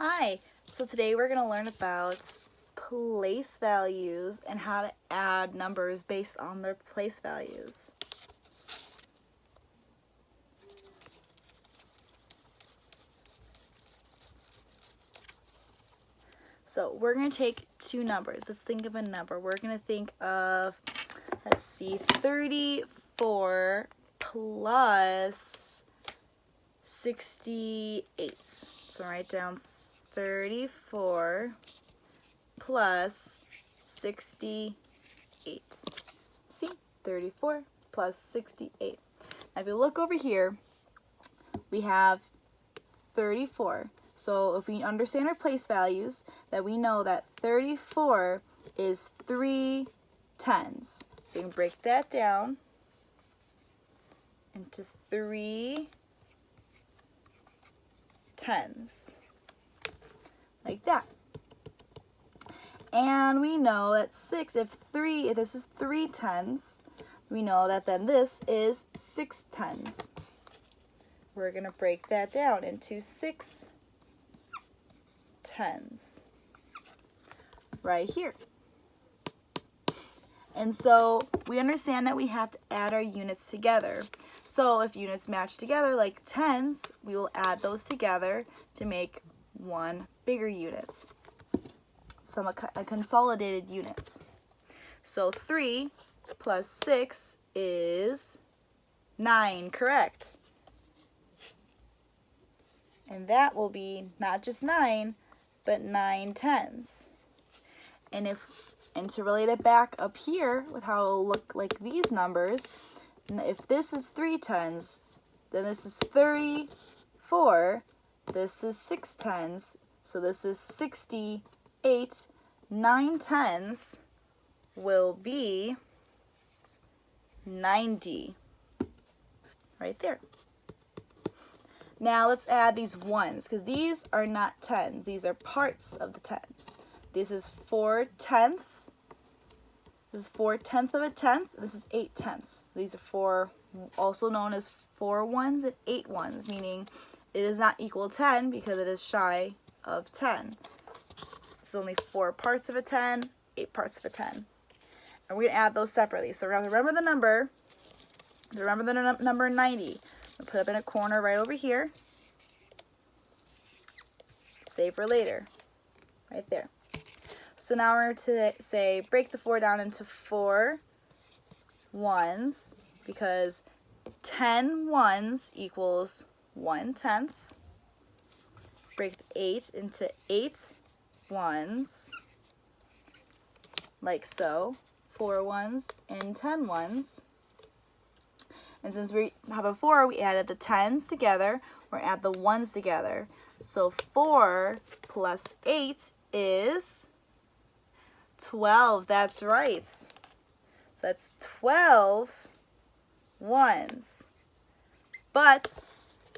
Hi, so today we're going to learn about place values and how to add numbers based on their place values. So we're going to take two numbers. Let's think of a number. We're going to think of, 34 plus 68. So write down 34 plus 68. See? 34 plus 68. Now if you look over here, we have 34. So if we understand our place values, that we know that 34 is 3 tens. So you can break that down into 3 tens. Like that. And we know that if this is 3 tens, we know that then this is 6 tens. We're going to break that down into 6 tens right here. And so we understand that we have to add our units together. So if units match together like tens, we will add those together to make one bigger unit. A consolidated unit. So 3 plus 6 is 9, correct? And that will be not just 9, but 9 tens. And to relate it back up here with how it'll look like these numbers, if this is 3 tens, then this is 34, this is 6 tens, so this is 68. 9 tens will be 90. Right there. Now let's add these ones, because these are not tens. These are parts of the tens. This is 4 tenths. This is 4/10 of a tenth. This is 8 tenths. These are also known as 4 ones and 8 ones, meaning it is not equal 10 because it is shy of 10. It's only 4 parts of a 10, 8 parts of a 10. And we're going to add those separately. So we're going to remember the number. Remember the number 90. We'll put it up in a corner right over here. Save for later. Right there. So now we're going to say break the 4 down into 4 ones, because 10 ones equals 1/10. Break the 8 into 8 ones, like so. 4 ones and 10 ones. And since we have a 4, we added the tens together. We're add the ones together. So 4 plus 8 is 12. That's right. So that's 12 ones. But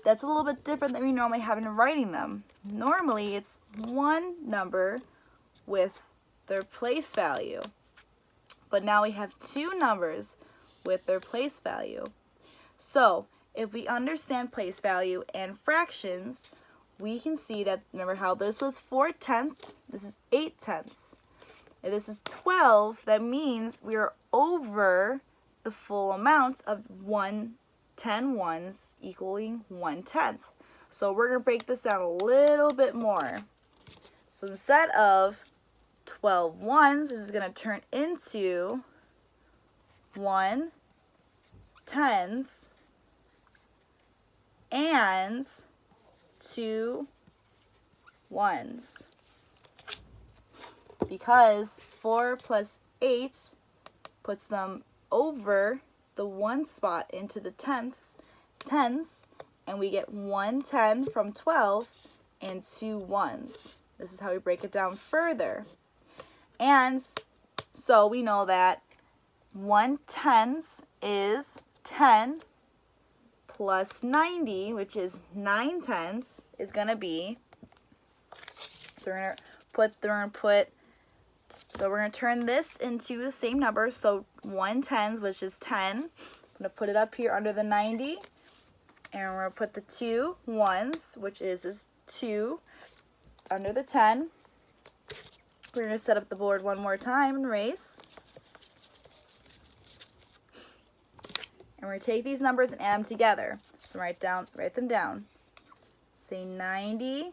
that's a little bit different than we normally have in writing them. Normally, it's one number with their place value. But now we have 2 numbers with their place value. So if we understand place value and fractions, we can see that, remember how this was 4/10, this is 8 tenths. If this is 12, that means we are over the full amount of 10 ones equaling 1/10. So we're going to break this down a little bit more. So instead of 12 ones, this is going to turn into 1 tens and 2 ones. Because 4 plus 8 puts them over the 1 spot into the tens, and we get 1/10 from 12 and 2 ones. This is how we break it down further. And so we know that 1/10 is 10 plus 90, which is 9 tenths, is going to be, so we're going to turn this into the same number. So 1/10, which is 10. I'm going to put it up here under the 90. And we're going to put the 2 ones, which is 2 under the 10. We're going to set up the board one more time and erase. And we're going to take these numbers and add them together. So write them down. Say 90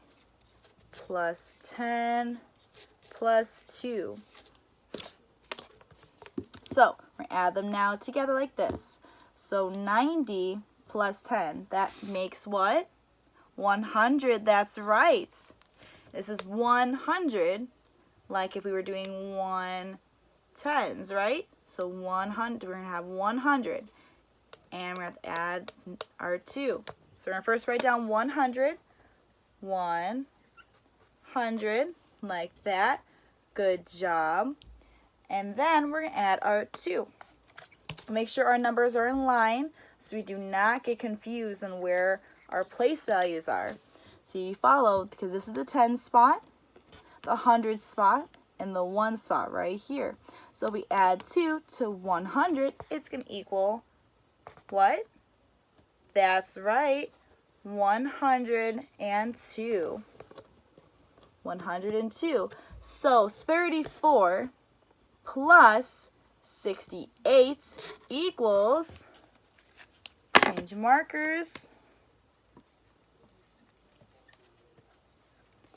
plus 10 plus 2. So we're going to add them now together like this. So 90 plus 10, that makes what? 100, that's right. This is 100, like if we were doing 1/10s, right? So 100, we're going to have 100. And we're going to add our 2. So we're going to first write down 100. 100, like that. Good job. And then we're going to add our 2. Make sure our numbers are in line so we do not get confused on where our place values are. So you follow, because this is the 10 spot, the 100 spot, and the 1 spot right here. So if we add 2 to 100, it's going to equal what? That's right, 102. 102. So 34 plus 68 equals, change markers,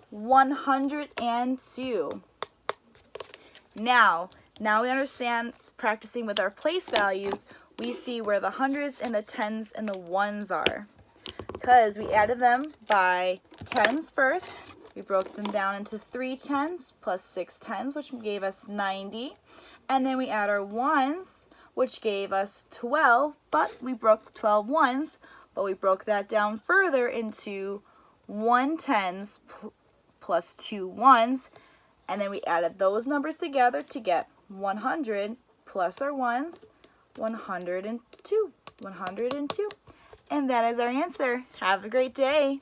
102. Now we understand, practicing with our place values, we see where the hundreds and the tens and the ones are. Because we added them by tens first. We broke them down into 3 tens plus 6 tens, which gave us 90. And then we add our ones, which gave us 12, but we broke 12 ones, but we broke that down further into 1 tens plus 2 ones, and then we added those numbers together to get 100 plus our ones, 102. 102. And that is our answer. Have a great day.